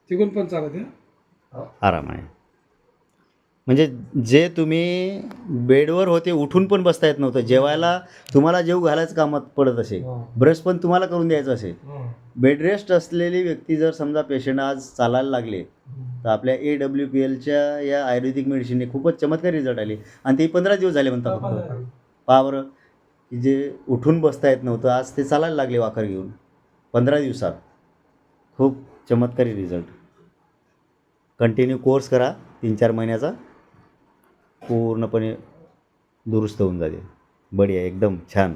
तिकून पण चालत आहे. आराम आहे. म्हणजे जे तुम्ही बेडवर होते उठून पण बसता येत नव्हतं, जेवायला तुम्हाला जेव घालायचं कामात पडत असे, ब्रश पण तुम्हाला करून द्यायचं असे. बेड रेस्ट असलेली व्यक्ती जर समजा पेशंट आज चालायला लागले तर आपल्या AWPLच्या या आयुर्वेदिक मेडिसिनने खूपच चमत्कारी रिझल्ट आले. आणि ते 15 दिवस झाले म्हणतात फक्त. पहा बरं, की जे उठून बसता येत नव्हतं आज ते चालायला लागले वाकर घेऊन 15 दिवसात. खूप चमत्कारी रिझल्ट. कंटिन्यू कोर्स करा 3-4 महिन्याचा, पूर्णपणे दुरुस्त होऊन जाते. बढिया, एकदम छान,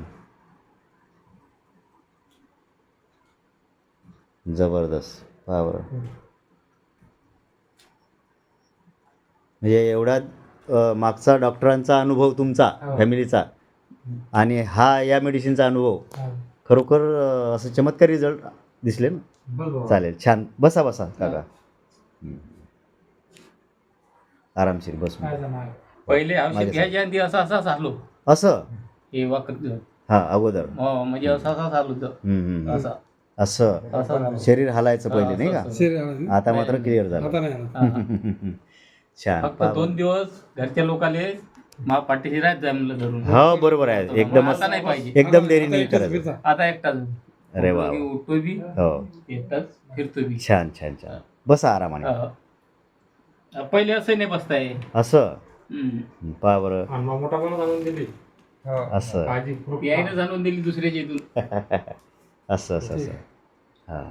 जबरदस्त. पहा बरं, म्हणजे एवढा मागचा डॉक्टरांचा अनुभव तुमचा फॅमिलीचा आणि हा या मेडिसिनचा अनुभव खरोखर असं चमत्कारी रिझल्ट दिसले ना. चालेल, छान. बसा बसा काका. आरामशीर बस. पहिले औषध घ्यायच्या आधी असं असं चालू असं हे वाकत हां अगोदर म्हणजे असं असं चालू होतं असं असं असं शरीर हलायचं पहिले नाही का. शरीर आता मात्र क्लिअर झालं. आता नाही. छान. फक्त 2 दिवस घरच्या लोकाले मा पाठीशी राहत जाय म्हणलं धरून. हो बरोबर आहे, एकदम आता नाही पाहिजे. एकदम देरी नाही करायचं. आता एकटाच अरे वा, उठतो बी हो एकटाच फिरतो बी. छान छान छान. बसा आरामाने. पहिले असं नाही बसताय. असं पहा बरं, मोठा पण जाणून दिली असं यायनं जाणून दिली दुसऱ्याच्या इथून. असं असं असं हां.